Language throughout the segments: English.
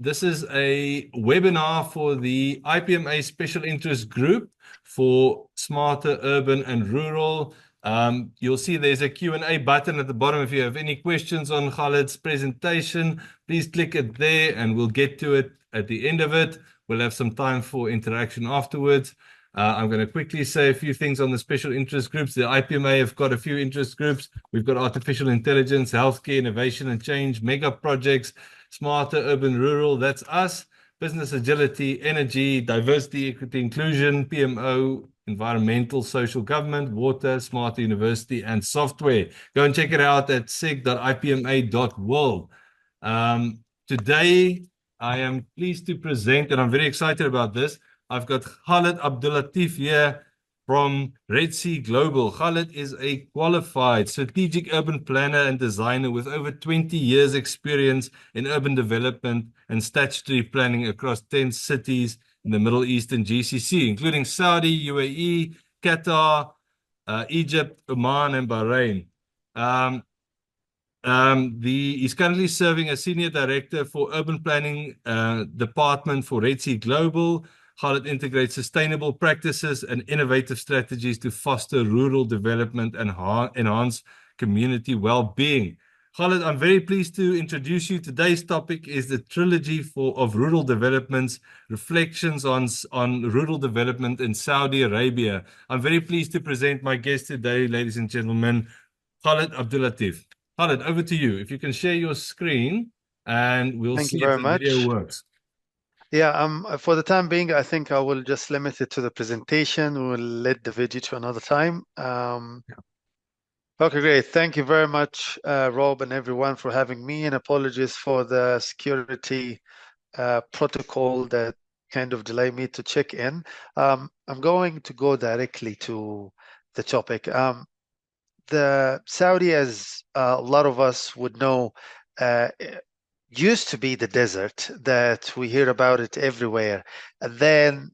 This is a webinar for the IPMA Special Interest Group for Smarter Urban and Rural. You'll see there's a Q&A button at the bottom. If you have any questions on Khalid's presentation, please click it there and we'll get to it at the end of it. We'll have some time for interaction afterwards. I'm going to quickly say a few things on the special interest groups. The IPMA have got a few interest groups. We've got artificial intelligence, healthcare, innovation and change, mega projects, smarter urban rural, that's us, business agility, energy, diversity, equity, inclusion, PMO, environmental, social government, water, smarter university, and software. Go and check it out at sig.ipma.world. Today, I am pleased to present, and I'm very excited about this. I've got Khalid Abdulatif here from Red Sea Global. Khalid is a qualified strategic urban planner and designer with over 20 years experience in urban development and statutory planning across 10 cities in the Middle East and GCC, including Saudi, UAE, Qatar, Egypt, Oman, and Bahrain. He's currently serving as Senior Director for Urban Planning Department for Red Sea Global. Khalid integrates sustainable practices and innovative strategies to foster rural development and enhance community well-being. Khalid, I'm very pleased to introduce you. Today's topic is the Trilogy of Rural Developments, Reflections on Rural Development in Saudi Arabia. I'm very pleased to present my guest today, ladies and gentlemen, Khalid Abdulatif. Khalid, over to you. If you can share your screen and we'll Thank see you if very the video much. works. Yeah, for the time being, I think I will just limit it to the presentation. We'll let the video to another time. Okay, great. Thank you very much, Rob, and everyone for having me, and apologies for the security protocol that kind of delayed me to check in. I'm going to go directly to the topic. The Saudi, as a lot of us would know, used to be the desert that we hear about it everywhere. And then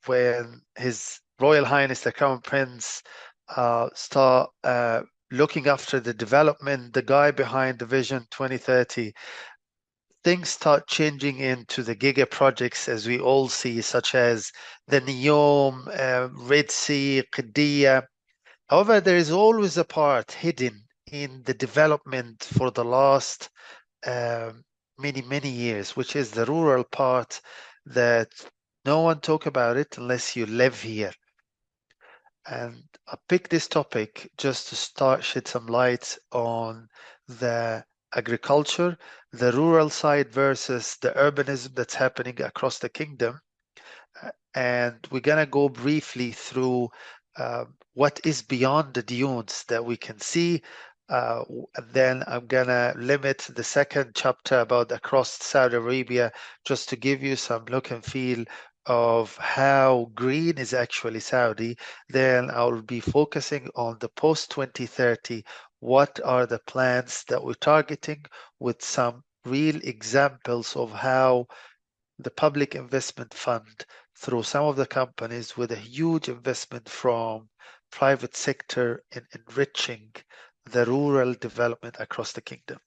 when His Royal Highness, the Crown Prince, start looking after the development, the guy behind the Vision 2030, things start changing into the giga projects, as we all see, such as the Neom, Red Sea, Qiddiya. However, there is always a part hidden in the development for the last many years, which is the rural part that no one talk about it unless you live here. And I picked this topic just to start shed some light on the agriculture, the rural side versus the urbanism that's happening across the kingdom. And we're gonna go briefly through what is beyond the dunes that we can see. Then I'm gonna limit the second chapter about across Saudi Arabia just to give you some look and feel of how green is actually Saudi. Then I'll be focusing on the post 2030. What are the plans that we're targeting with some real examples of how the public investment fund through some of the companies with a huge investment from private sector in enriching the rural development across the kingdom.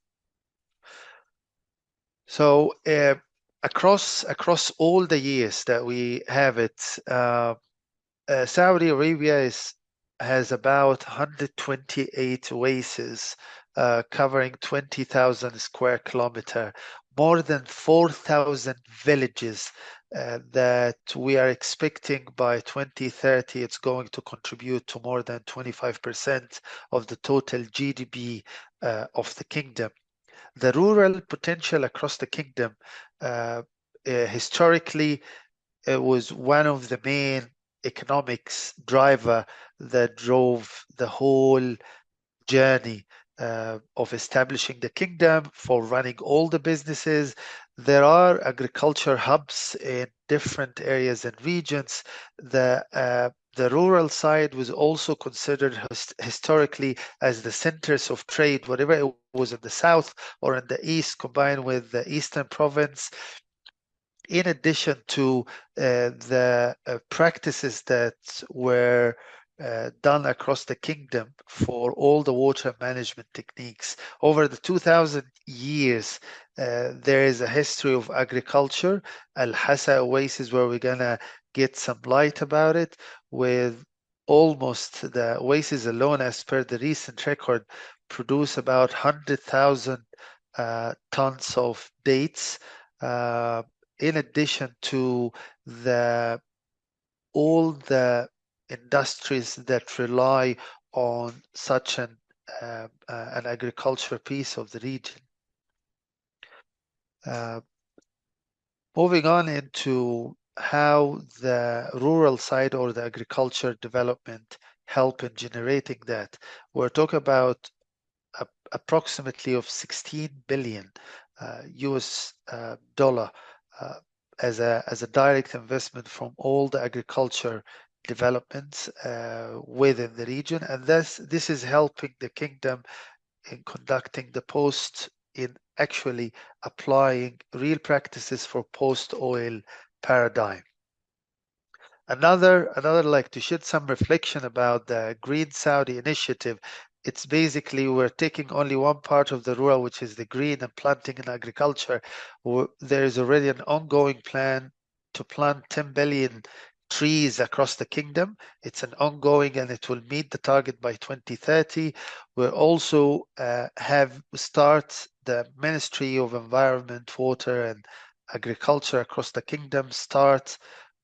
So across all the years that we have it, Saudi Arabia has about 128 oases covering 20,000 square kilometer, more than 4,000 villages that we are expecting by 2030. It's going to contribute to more than 25% of the total GDP of the kingdom. The rural potential across the kingdom, historically, it was one of the main economics driver that drove the whole journey of establishing the kingdom, for running all the businesses. There are agriculture hubs in different areas and regions. The rural side was also considered historically as the centers of trade, whatever it was in the south or in the east, combined with the eastern province. In addition to the practices that were done across the kingdom for all the water management techniques. Over the 2000 years, there is a history of agriculture. Al-Hasa Oasis, where we're gonna get some light about it, with almost the oasis alone, as per the recent record, produce about 100,000 tons of dates, in addition to the all the industries that rely on such an agriculture piece of the region. Uh, Moving on into how the rural side or the agriculture development help in generating that. We're talking about approximately of 16 billion US dollar as a direct investment from all the agriculture developments within the region, and this is helping the kingdom in conducting the post, in actually applying real practices for post-oil paradigm. Another like to shed some reflection about the Green Saudi initiative. It's basically we're taking only one part of the rural, which is the green and planting and agriculture. There is already an ongoing plan to plant 10 billion trees across the kingdom. It's an ongoing, and it will meet the target by 2030. We'll also start the Ministry of Environment, Water and Agriculture across the kingdom, start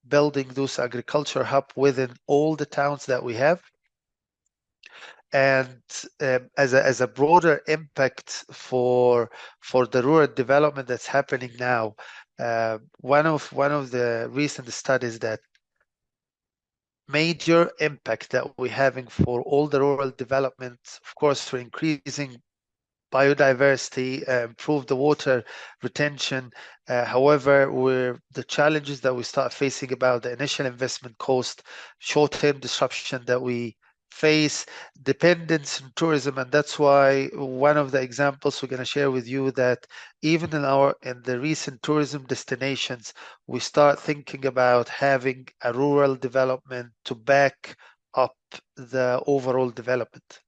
building those agriculture hub within all the towns that we have. And as a broader impact for the rural development that's happening now, one of the recent studies that major impact that we're having for all the rural development, of course, for increasing biodiversity, improve the water retention. However, the challenges that we start facing about the initial investment cost, short-term disruption that we face, dependence on tourism, and that's why one of the examples we're going to share with you that even in the recent tourism destinations, we start thinking about having a rural development to back up the overall development.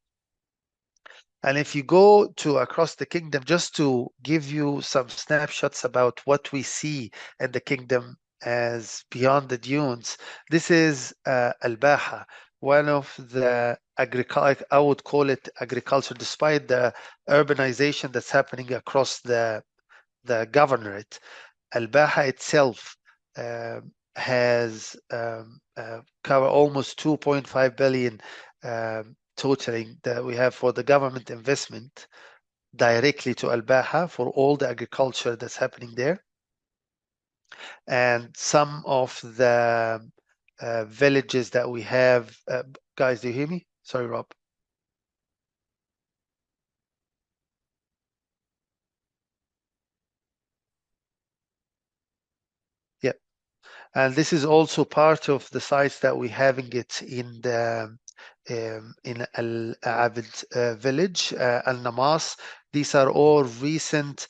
And if you go to across the kingdom, just to give you some snapshots about what we see in the kingdom as beyond the dunes, this is Al-Baha, one of the agriculture, I would call it agriculture, despite the urbanization that's happening across the governorate. Al-Baha itself has cover almost 2.5 billion totaling that we have for the government investment directly to Al-Baha for all the agriculture that's happening there. And some of the villages that we have, guys, do you hear me? Sorry, Rob. Yeah. And this is also part of the sites that we're having it in the in Al-Abid village, Al-Namas. These are all recent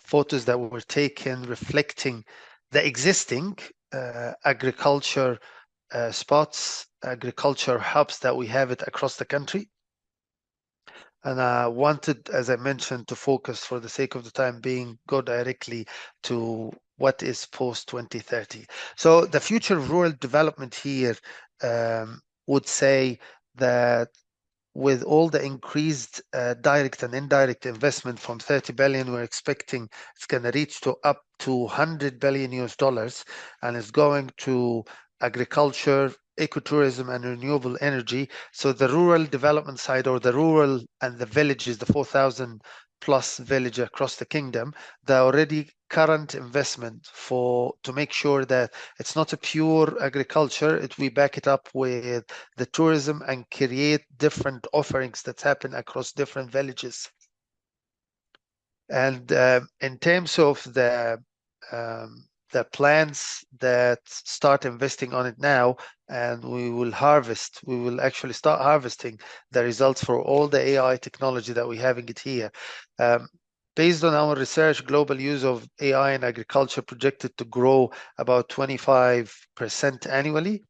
photos that were taken reflecting the existing agriculture spots, agriculture hubs that we have it across the country. And I wanted, as I mentioned, to focus for the sake of the time being, go directly to what is post 2030. So the future of rural development here would say that with all the increased direct and indirect investment from 30 billion, we're expecting it's going to reach to up to 100 billion US dollars, and it's going to agriculture, ecotourism, and renewable energy. So the rural development side, or the rural and the villages, the 4,000 plus village across the kingdom, the already current investment to make sure that it's not a pure agriculture, we back it up with the tourism and create different offerings that happen across different villages. And in terms of the plans that start investing on it now, and we will actually start harvesting the results for all the AI technology that we're having it here. Based on our research, global use of AI in agriculture projected to grow about 25% annually.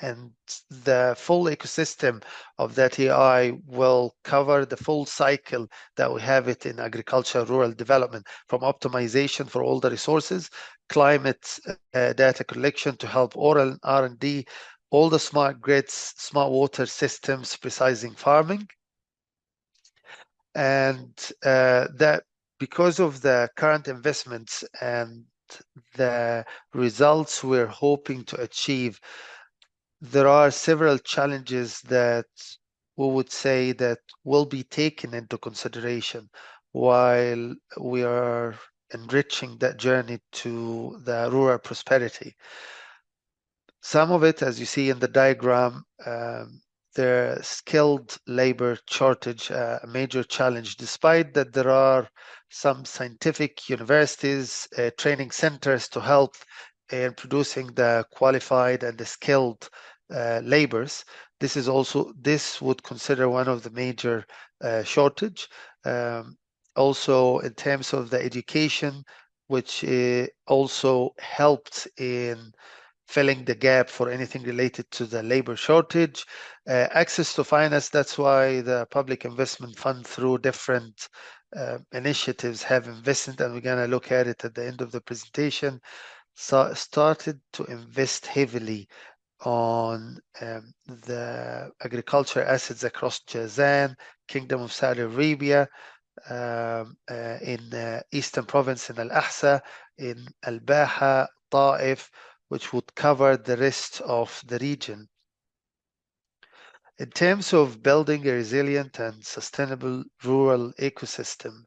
And the full ecosystem of that AI will cover the full cycle that we have it in agriculture, rural development, from optimization for all the resources, climate data collection to help oral R&D, all the smart grids, smart water systems, precising farming. And that because of the current investments and the results we're hoping to achieve, there are several challenges that we would say that will be taken into consideration while we are enriching that journey to the rural prosperity. Some of it, as you see in the diagram, the skilled labor shortage, a major challenge, despite that there are some scientific universities, training centers to help in producing the qualified and the skilled labors. This would consider one of the major shortage. Also, in terms of the education, which also helped in filling the gap for anything related to the labor shortage. Access to finance, that's why the Public Investment Fund through different initiatives have invested, and we're going to look at it at the end of the presentation, started to invest heavily on the agriculture assets across Jazan, Kingdom of Saudi Arabia, in Eastern Province in Al-Ahsa, in Al-Baha, Ta'if, which would cover the rest of the region. In terms of building a resilient and sustainable rural ecosystem,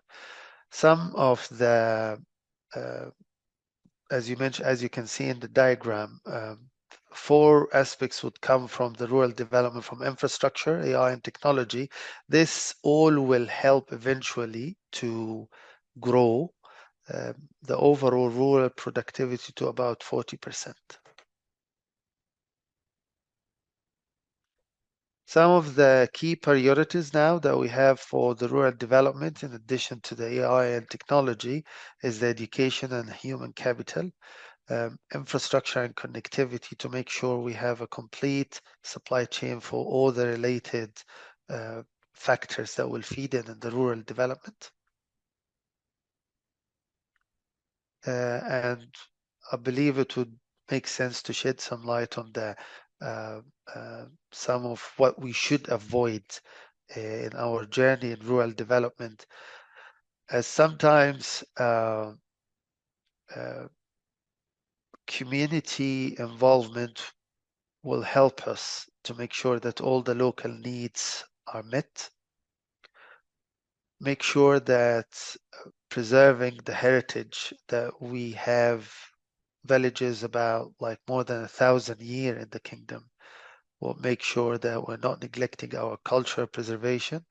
some of the, as you can see in the diagram, four aspects would come from the rural development, from infrastructure, AI, and technology. This all will help eventually to grow the overall rural productivity to about 40%. Some of the key priorities now that we have for the rural development, in addition to the AI and technology, is the education and human capital, infrastructure and connectivity to make sure we have a complete supply chain for all the related factors that will feed in the rural development. And I believe it would make sense to shed some light on the some of what we should avoid in our journey in rural development, as sometimes community involvement will help us to make sure that all the local needs are met. Make sure that preserving the heritage that we have villages about like more than 1,000 years in the kingdom. We'll make sure that we're not neglecting our cultural preservation.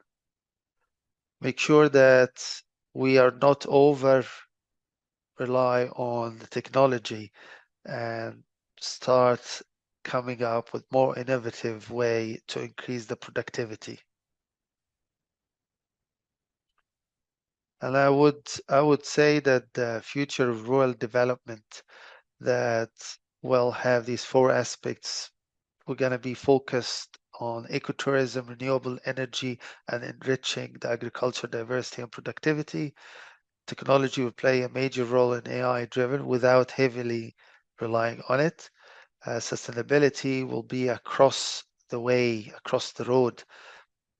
Make sure that we are not over rely on the technology and start coming up with more innovative way to increase the productivity. And I would say that the future of rural development that will have these four aspects. We're going to be focused on ecotourism, renewable energy, and enriching the agriculture diversity and productivity. Technology will play a major role in AI driven without heavily relying on it. Sustainability will be across the way, across the road,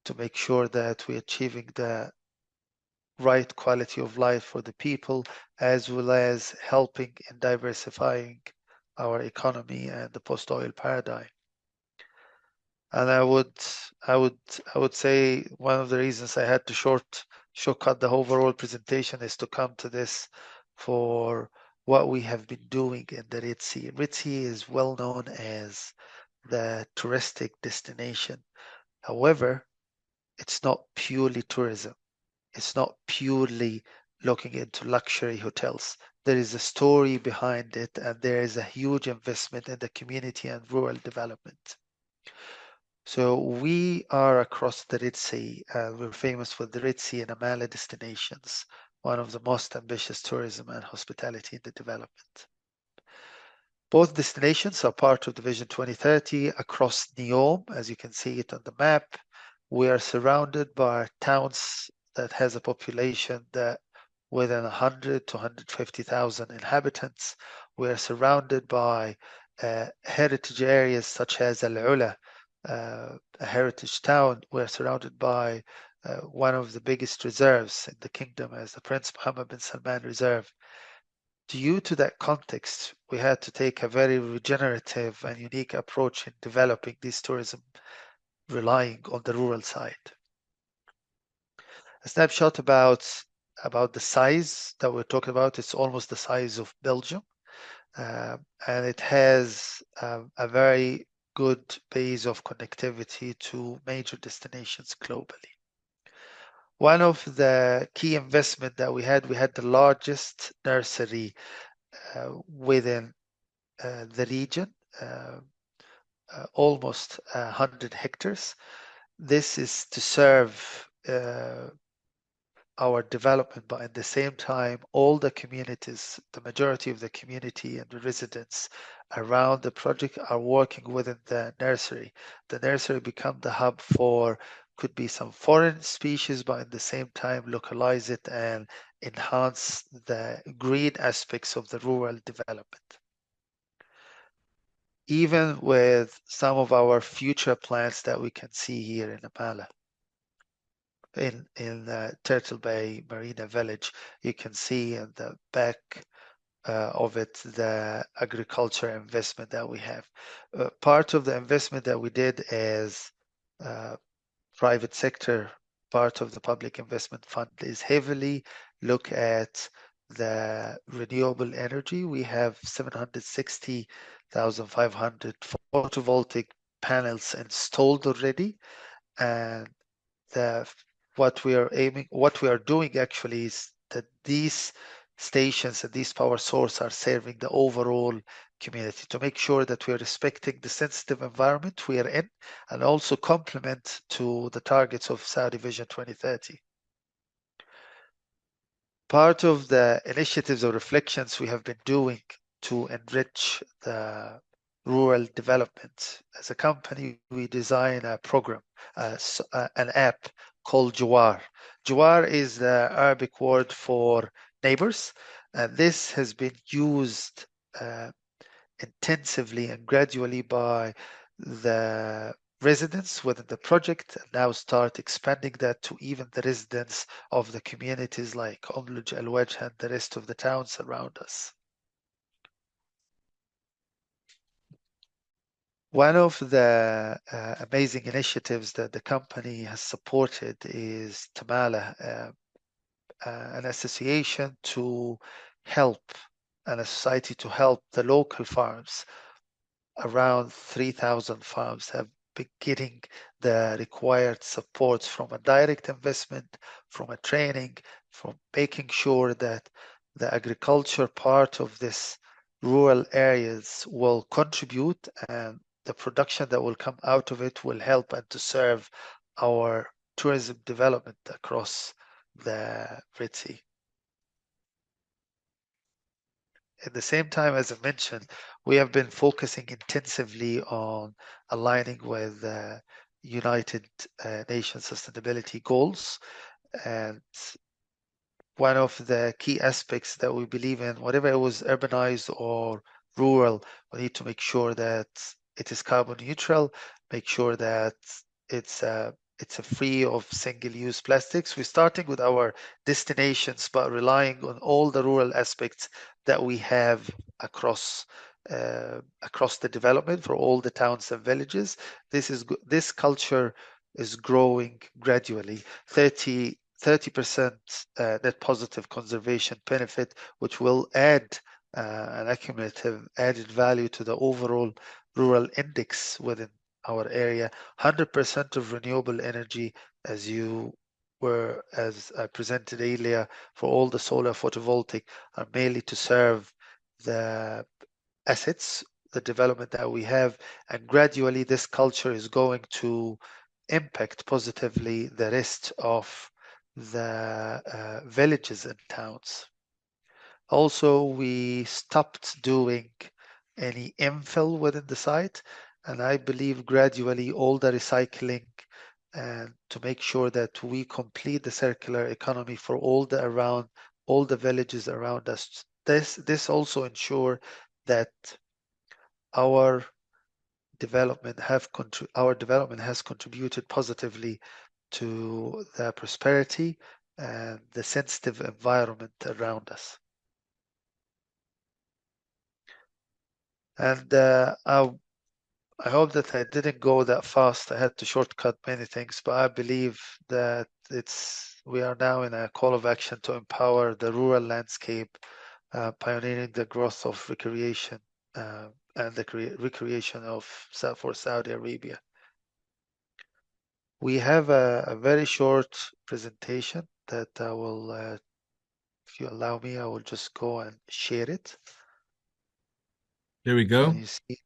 to make sure that we're achieving the right quality of life for the people, as well as helping in diversifying our economy and the post-oil paradigm. And I would say one of the reasons I had to shortcut the overall presentation is to come to this for what we have been doing in the Red Sea. Red Sea is well known as the touristic destination. However, it's not purely tourism. It's not purely looking into luxury hotels. There is a story behind it, and there is a huge investment in the community and rural development. So we are across the Red Sea. We're famous for the Red Sea and Amala destinations, one of the most ambitious tourism and hospitality in the development. Both destinations are part of the Vision 2030 across NEOM, as you can see it on the map. We are surrounded by towns that has a population that within 100 to 150,000 inhabitants. We are surrounded by heritage areas such as Al Ula, a heritage town. We are surrounded by one of the biggest reserves in the kingdom as the Prince Mohammed bin Salman Reserve. Due to that context, we had to take a very regenerative and unique approach in developing this tourism, relying on the rural side. A snapshot about the size that we're talking about. It's almost the size of Belgium, and it has a very good base of connectivity to major destinations globally. One of the key investment that we had the largest nursery within the region, almost 100 hectares. This is to serve our development, but at the same time, all the communities, the majority of the community and the residents around the project are working within the nursery. The nursery become the hub for, could be some foreign species, but at the same time localize it and enhance the green aspects of the rural development. Even with some of our future plants that we can see here in Amala. In Turtle Bay Marina Village, you can see in the back of it the agriculture investment that we have. Part of the investment that we did is private sector. Part of the public investment fund is heavily look at the renewable energy. We have 760,500 photovoltaic panels installed already, and what we are doing actually is that these stations and these power sources are serving the overall community to make sure that we are respecting the sensitive environment we are in and also complement to the targets of Saudi Vision 2030. Part of the initiatives or reflections we have been doing to enrich the rural development. As a company, we design a program, an app called Jawar. Jawar is the Arabic word for neighbors, and this has been used intensively and gradually by the residents within the project, and now start expanding that to even the residents of the communities like Umluj, Al Wajh, and the rest of the towns around us. One of the amazing initiatives that the company has supported is Tamala, an association to help and a society to help the local farms. Around 3,000 farms have been getting the required support from a direct investment, from a training, from making sure that the agriculture part of this rural areas will contribute, and the production that will come out of it will help and to serve our tourism development across the Red Sea. At the same time, as I mentioned, we have been focusing intensively on aligning with United Nations Sustainability Goals. And one of the key aspects that we believe in, whatever it was urbanized or rural, we need to make sure that it is carbon neutral, make sure that it's free of single-use plastics. We're starting with our destinations, but relying on all the rural aspects that we have across the development for all the towns and villages. This culture is growing gradually. 30% net positive conservation benefit, which will add an accumulative added value to the overall rural index within our area. 100% of renewable energy, as I presented earlier, for all the solar photovoltaic are mainly to serve the assets, the development that we have, and gradually this culture is going to impact positively the rest of the villages and towns. Also, we stopped doing any infill within the site. And I believe gradually all the recycling and to make sure that we complete the circular economy for all the villages around us. This also ensure that our development has contributed positively to the prosperity and the sensitive environment around us. And I hope that I didn't go that fast. I had to shortcut many things, but I believe that we are now in a call of action to empower the rural landscape, pioneering the growth of recreation and the recreation for Saudi Arabia. We have a very short presentation that I will, if you allow me, I will just go and share it. Here we go. Can you see?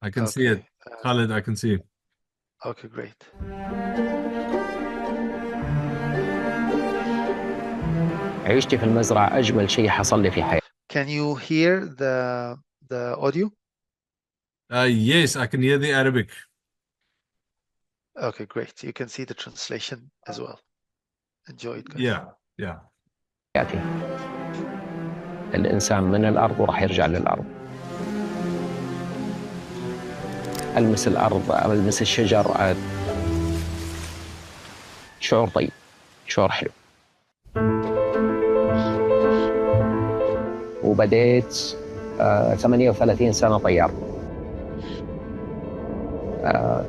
I can see it. Khaled, I can see. Okay, great. عيشتي في المزرعة أجمل شيء حصل لي في حياتي. Can you hear the audio? Yes, I can hear the Arabic. Okay, great. You can see the translation as well. Enjoy it, guys. Yeah. حياتي. الإنسان من الأرض وراح يرجع للأرض. ألمس الأرض، ألمس الشجر، شعور طيب، شعور حلو. وبديت 38 سنة طيار.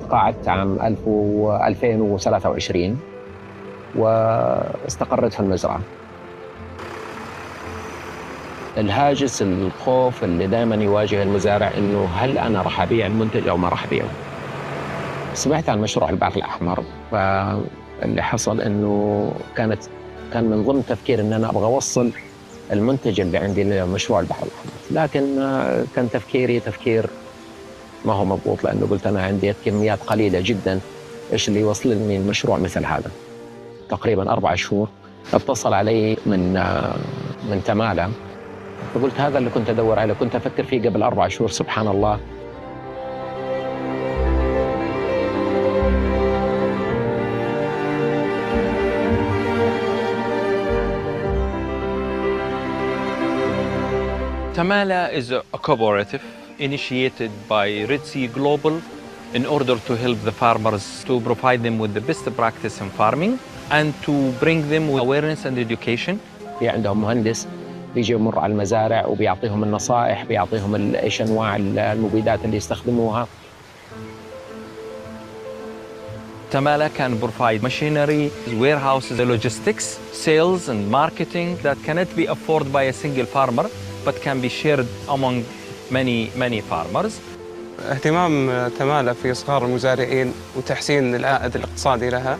تقاعدت عام 2023 واستقرت في المزرعة. الهاجس الخوف اللي دائما يواجه المزارع إنه هل أنا راح أبيع المنتج أو ما راح أبيعه. سمعت عن مشروع البحر الأحمر، فاللي حصل إنه كان من ضمن تفكير إن أنا أبغى أوصل المنتج اللي عندي لمشروع البحر الأحمر، لكن كان تفكيري تفكير ما هو مضبوط، لأنه قلت أنا عندي كميات قليلة جدا، إيش اللي يوصلني المشروع مثل هذا. تقريبا 4 شهور اتصل علي من تمالة، فقلت هذا اللي كنت أدور عليه، كنت أفكر فيه قبل 4 شهور. سبحان الله. Tamala is a cooperative initiated by Red Sea Global in order to help the farmers to provide them with the best practice in farming and to bring them with awareness and education. في عندهم مهندس بيجي يمر على المزارع وبيعطيهم النصائح، بيعطيهم ايش انواع المبيدات اللي يستخدموها. Tamala can provide machinery, warehouses, logistics, sales and marketing that cannot be afforded by a single farmer but can be shared among many farmers. اهتمام تمالة في إصغار المزارعين وتحسين العائد الاقتصادي لها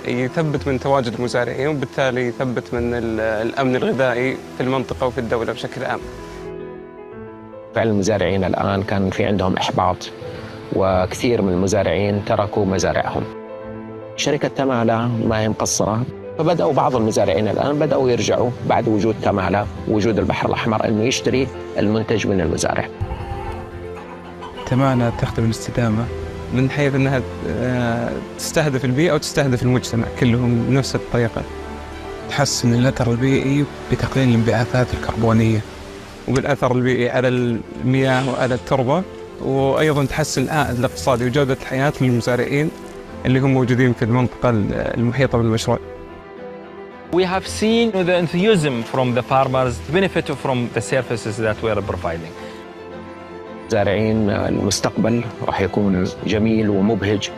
يثبت من تواجد المزارعين، وبالتالي يثبت من الأمن الغذائي في المنطقة وفي الدولة بشكل عام. فعلا المزارعين الآن كان في عندهم إحباط، وكثير من المزارعين تركوا مزارعهم. شركة تمالة ما هي مقصرة، فبدأوا بعض المزارعين الآن بدأوا يرجعوا بعد وجود تمالة ووجود البحر الأحمر إنه يشتري المنتج من المزارع. تمالة تخدم الاستدامة من حيث أنها تستهدف البيئة وتستهدف المجتمع كلهم بنفس الطريقة. تحسن الأثر البيئي بتقليل الانبعاثات الكربونية، وبالأثر البيئي على المياه وعلى التربة، وأيضا تحسن العائد الاقتصادي وجودة الحياة للمزارعين اللي هم موجودين في المنطقة المحيطة بالمشروع. We have seen the enthusiasm from the farmers, benefit from the services that we are providing. المزارعين المستقبل راح يكون جميل ومبهج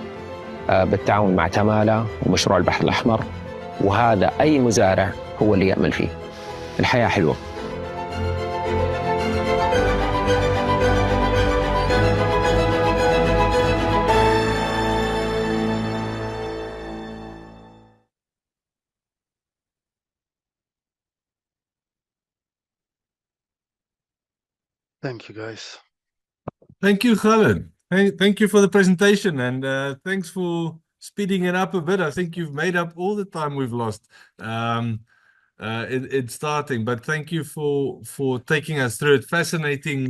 بالتعاون مع تمالة ومشروع البحر الأحمر، وهذا أي مزارع هو اللي يأمل فيه. الحياة حلوة. Thank you, guys. Thank you, Khaled. Thank you for the presentation, and thanks for speeding it up a bit. I think you've made up all the time we've lost in starting, but thank you for taking us through it. Fascinating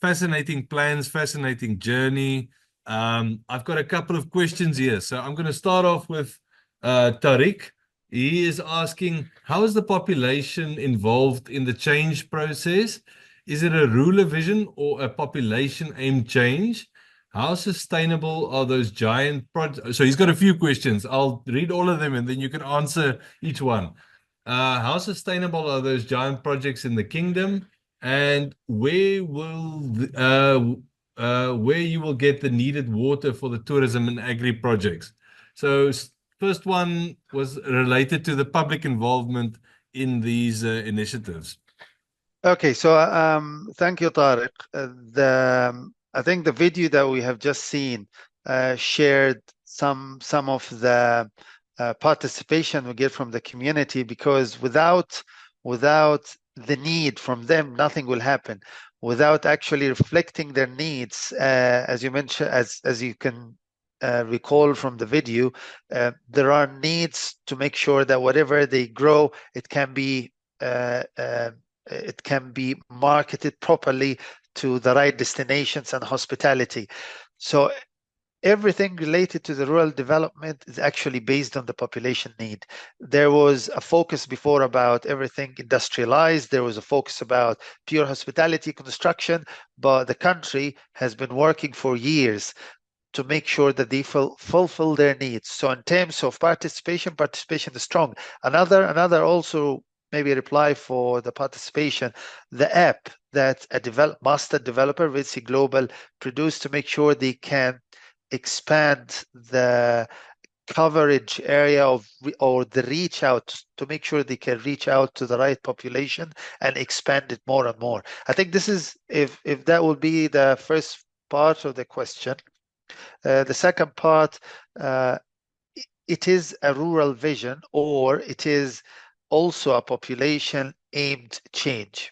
fascinating plans, fascinating journey. I've got a couple of questions here. So I'm going to start off with Tariq. He is asking, how is the population involved in the change process? Is it a ruler vision or a population aimed change? How sustainable are those giant projects? So he's got a few questions. I'll read all of them and then you can answer each one. How sustainable are those giant projects in the kingdom? And where you will get the needed water for the tourism and agri projects? So first one was related to the public involvement in these initiatives. Okay, so thank you, Tariq. I think the video that we have just seen shared some of the participation we get from the community, because without the need from them, nothing will happen. Without actually reflecting their needs, as you mentioned, as you can recall from the video, there are needs to make sure that whatever they grow, it can be marketed properly to the right destinations and hospitality. So everything related to the rural development is actually based on the population need. There was a focus before about everything industrialized. There was a focus about pure hospitality construction, but the country has been working for years to make sure that they fulfill their needs. So in terms of participation is strong. Another also maybe reply for the participation, the app that a master developer, Red Sea Global, produced to make sure they can expand the coverage area or the reach out, to make sure they can reach out to the right population and expand it more and more. I think this is, if that will be the first part of the question. The second part, it is a rural vision, or it is also a population aimed change.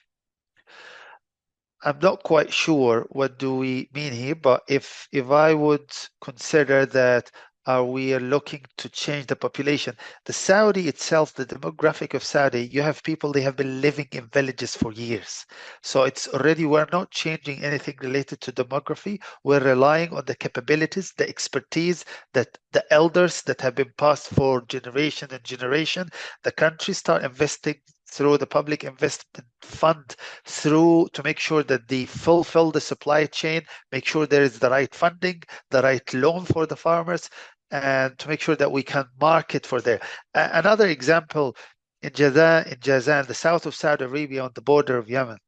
I'm not quite sure what do we mean here, but if I would consider that, are we looking to change the population? The Saudi itself, the demographic of Saudi, you have people, they have been living in villages for years. So it's already, we're not changing anything related to demography. We're relying on the capabilities, the expertise that the elders that have been passed for generation and generation. The country start investing through the public investment fund, through to make sure that they fulfill the supply chain, make sure there is the right funding, the right loan for the farmers, and to make sure that we can market for there. Another example, in Jazan, the south of Saudi Arabia on the border of Yemen,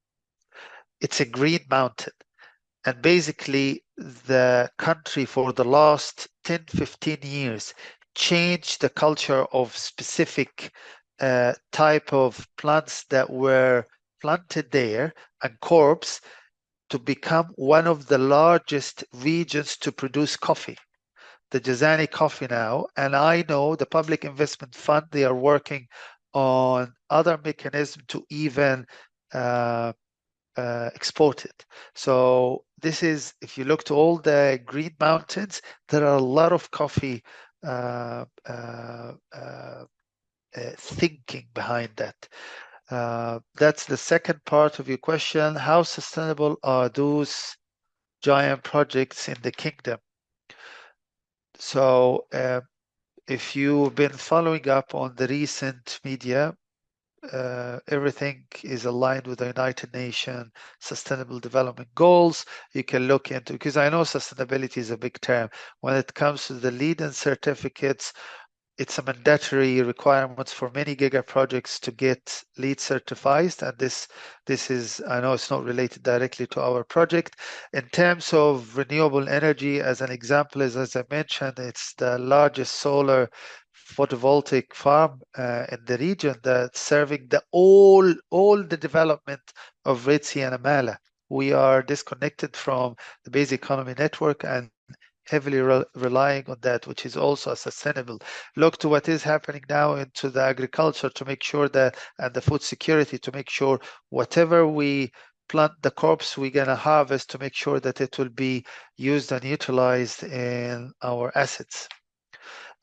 it's a green mountain. And basically, the country for the last 10, 15 years changed the culture of specific type of plants that were planted there and crops to become one of the largest regions to produce coffee, the Jazani coffee now. And I know the public investment fund, they are working on other mechanisms to even export it. So this is, if you look to all the green mountains, there are a lot of coffee thinking behind that. That's the second part of your question. How sustainable are those giant projects in the kingdom? So if you've been following up on the recent media, everything is aligned with the United Nations Sustainable Development Goals. You can look into, because I know sustainability is a big term. When it comes to the LEED and certificates, it's a mandatory requirement for many giga projects to get LEED certified, and this is, I know it's not related directly to our project. In terms of renewable energy, as an example, as I mentioned, it's the largest solar photovoltaic farm in the region that's serving all the development of Red Sea and Amala. We are disconnected from the basic economy network and heavily relying on that, which is also sustainable. Look to what is happening now into the agriculture to make sure that, and the food security, to make sure whatever we plant, the crops we're going to harvest, to make sure that it will be used and utilized in our assets.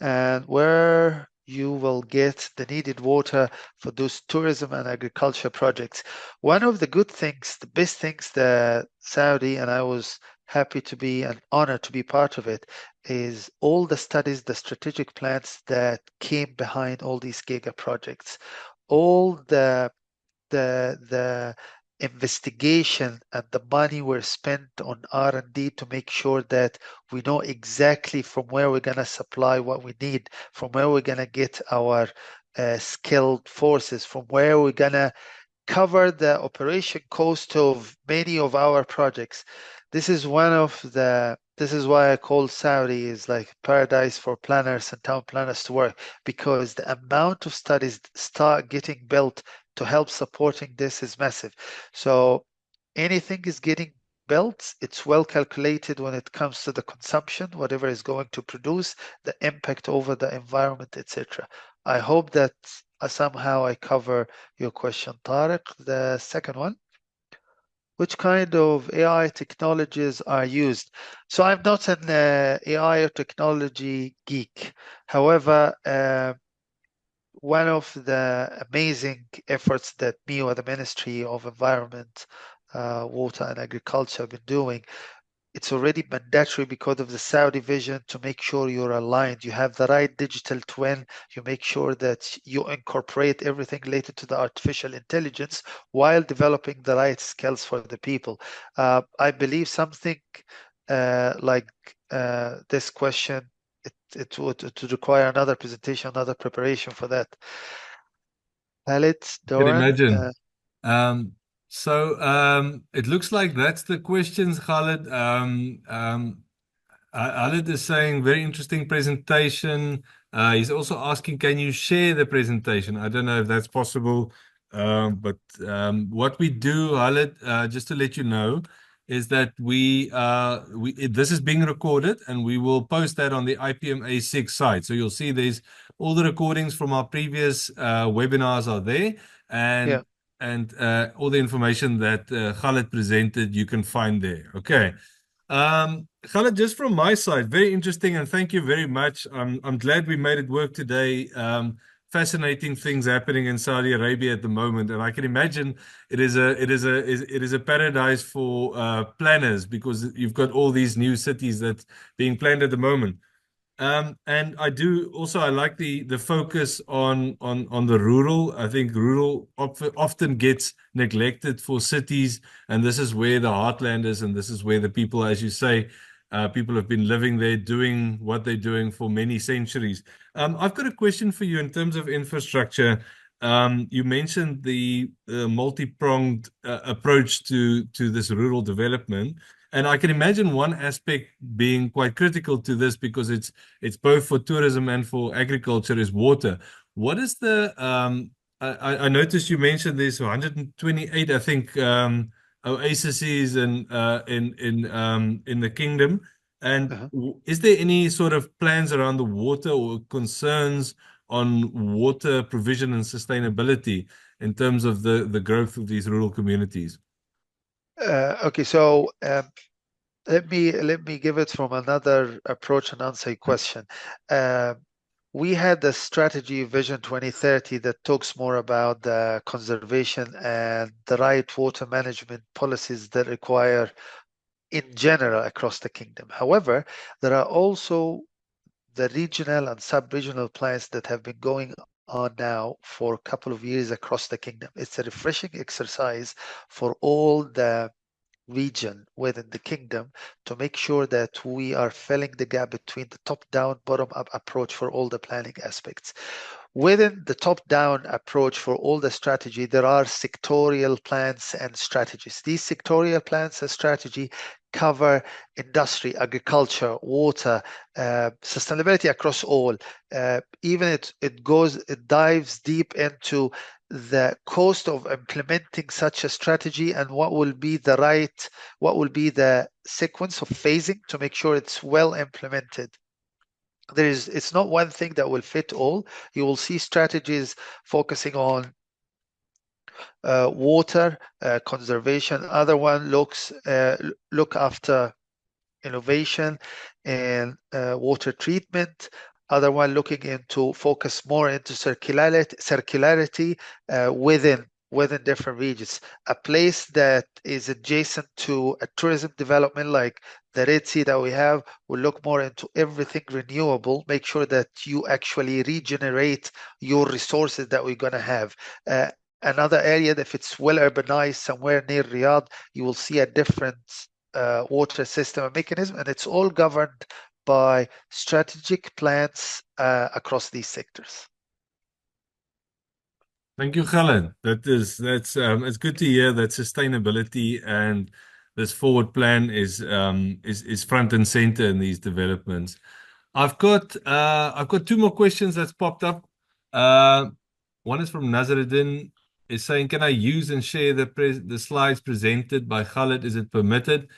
And where you will get the needed water for those tourism and agriculture projects. One of the good things, the best things that Saudi, and I was happy to be and honored to be part of it, is all the studies, the strategic plans that came behind all these giga projects, all the investigation and the money were spent on R&D to make sure that we know exactly from where we're going to supply what we need, from where we're going to get our skilled forces, from where we're going to cover the operation cost of many of our projects. This is why I call Saudi is like paradise for planners and town planners to work, because the amount of studies start getting built to help supporting this is massive. So anything is getting built, it's well calculated when it comes to the consumption, whatever is going to produce, the impact over the environment, etc. I hope that somehow I cover your question, Tariq. The second one, which kind of AI technologies are used? So I'm not an AI or technology geek. However, one of the amazing efforts that me or the Ministry of Environment, Water and Agriculture have been doing, it's already mandatory because of the Saudi vision to make sure you're aligned. You have the right digital twin. You make sure that you incorporate everything related to the artificial intelligence while developing the right skills for the people. I believe something like this question, it would require another presentation, another preparation for that. Khalid, Can Doran, imagine. It looks like that's the questions, Khalid. Khalid is saying very interesting presentation. He's also asking, can you share the presentation? I don't know if that's possible, but what we do, Khalid, just to let you know, is that this is being recorded and we will post that on the IPMA SIG site. So you'll see there's all the recordings from our previous webinars are there, and yeah. all the information that Khalid presented you can find there. Okay. Khalid, just from my side, very interesting, and thank you very much. I'm glad we made it work today. Fascinating things happening in Saudi Arabia at the moment, and I can imagine it is a paradise for planners because you've got all these new cities that's being planned at the moment. And I like the focus on the rural. I think rural often gets neglected for cities, and this is where the heartland is, and this is where the people, as you say, people have been living there, doing what they're doing for many centuries. I've got a question for you in terms of infrastructure. You mentioned the multi-pronged approach to this rural development. And I can imagine one aspect being quite critical to this because it's both for tourism and for agriculture is water. What is I noticed you mentioned there's 128, I think, oases in the kingdom. And Uh-huh. is there any sort of plans around the water or concerns on water provision and sustainability in terms of the growth of these rural communities? Okay, so let me give it from another approach and answer your question. We had the strategy Vision 2030 that talks more about the conservation and the right water management policies that require in general across the kingdom. However, there are also the regional and sub-regional plans that have been going on now for a couple of years across the kingdom. It's a refreshing exercise for all the region within the kingdom to make sure that we are filling the gap between the top-down, bottom-up approach for all the planning aspects. Within the top-down approach for all the strategy, there are sectorial plans and strategies. These sectorial plans and strategy cover industry, agriculture, water, sustainability across all. Even it dives deep into the cost of implementing such a strategy and what will be the sequence of phasing to make sure it's well implemented. It's not one thing that will fit all. You will see strategies focusing on water conservation. Other one look after innovation and water treatment. Other one looking into focus more into circularity within different regions. A place that is adjacent to a tourism development like the Red Sea that we have will look more into everything renewable, make sure that you actually regenerate your resources that we're going to have. Another area that if it's well urbanized somewhere near Riyadh, you will see a different water system and mechanism, and it's all governed by strategic plans across these sectors. Thank you, Khaled. That's it's good to hear that sustainability and this forward plan is front and center in these developments. I've got two more questions that's popped up. One is from Nazaruddin, is saying, can I use and share the slides presented by Khaled? Is it permitted?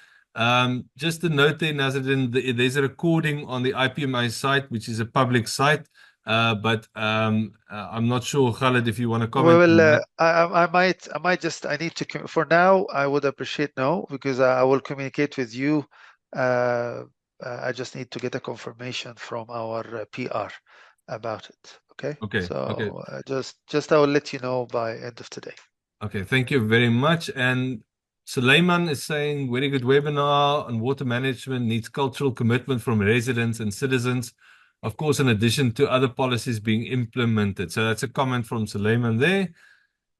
Just to note there, Nazaruddin, there's a recording on the IPMA site, which is a public site. But I'm not sure, Khaled, if you want to comment on that. I need to, for now, I would appreciate no, because I will communicate with you. I just need to get a confirmation from our PR about it. Okay. Okay. So Okay. just I will let you know by end of today. Okay. Thank you very much. And Suleiman is saying, very good webinar on water management needs cultural commitment from residents and citizens. Of course, in addition to other policies being implemented. So that's a comment from Suleiman there.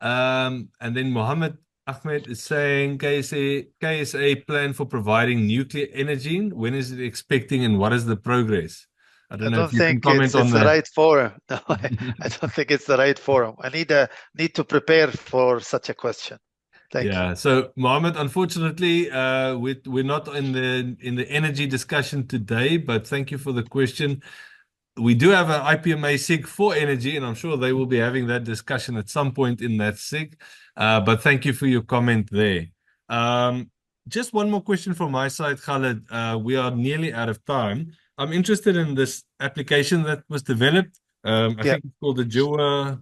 And then Mohammed Ahmed is saying KSA plan for providing nuclear energy. When is it expecting and what is the progress? I don't know if you can comment on it's that. the right forum. No, I don't think it's the right forum. I need to prepare for such a question. Thank you. So Mohammed, unfortunately, we're not in the energy discussion today, but thank you for the question. We do have an IPMA SIG for energy, and I'm sure they will be having that discussion at some point in that SIG. But thank you for your comment there. Just one more question from my side, Khaled. We are nearly out of time. I'm interested in this application that was developed. I think it's called the Jua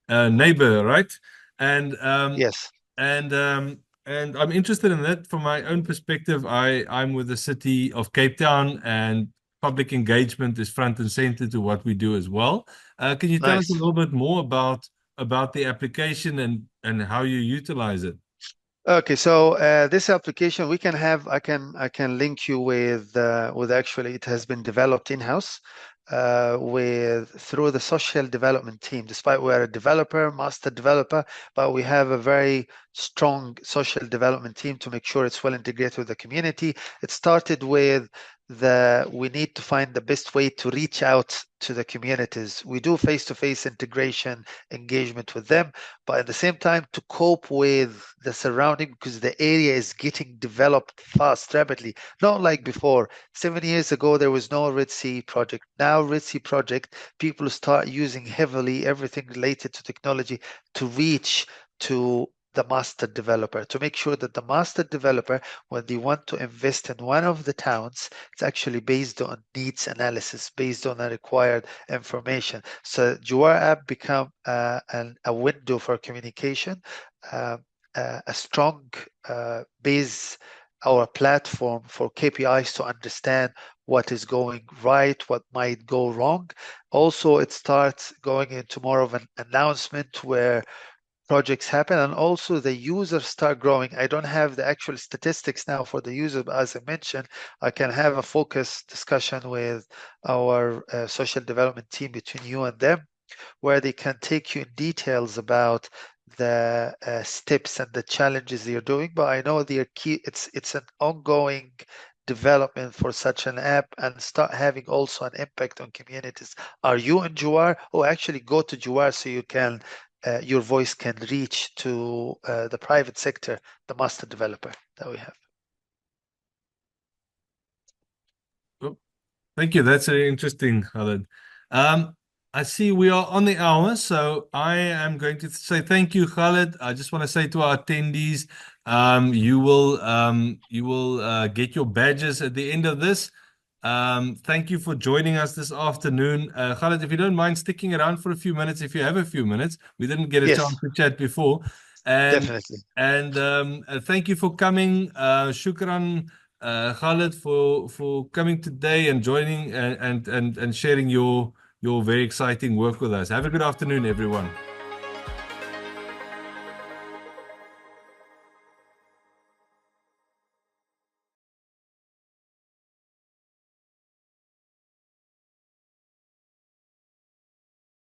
app. Neighbor, right? And yes. And I'm interested in that from my own perspective. I'm with the city of Cape Town, and public engagement is front and center to what we do as well. Can you tell us a little bit more about the application and how you utilize it? Okay, so this application I can link you with actually it has been developed in-house through the social development team. Despite we're a developer, master developer, but we have a very strong social development team to make sure it's well integrated with the community. It started with we need to find the best way to reach out to the communities. We do face-to-face integration, engagement with them, but at the same time to cope with the surrounding, because the area is getting developed fast, rapidly. Not like before. 7 years ago, there was no Red Sea project. Now Red Sea project, people start using heavily everything related to technology to reach to the master developer, to make sure that the master developer, when they want to invest in one of the towns, it's actually based on needs analysis, based on the required information. So Jawar app become a window for communication, a strong base, our platform for KPIs to understand what is going right, what might go wrong. Also, it starts going into more of an announcement where projects happen, and also the users start growing. I don't have the actual statistics now for the user, but as I mentioned, I can have a focused discussion with our social development team between you and them, where they can take you in details about the steps and the challenges you're doing. But I know they're key. It's an ongoing development for such an app and start having also an impact on communities. Are you in Jawar? Oh, actually go to Jawar so you can your voice can reach to the private sector, the master developer that we have. Oh, thank you. That's very interesting, Khaled. I see we are on the hour, so I am going to say thank you, Khaled. I just want to say to our attendees, you will get your badges at the end of this. Thank you for joining us this afternoon. Khaled, if you don't mind sticking around for a few minutes, if you have a few minutes, we didn't get a chance to chat before. Definitely. And thank you for coming. Shukran Khalid, for coming today and joining and sharing your very exciting work with us. Have a good afternoon, everyone.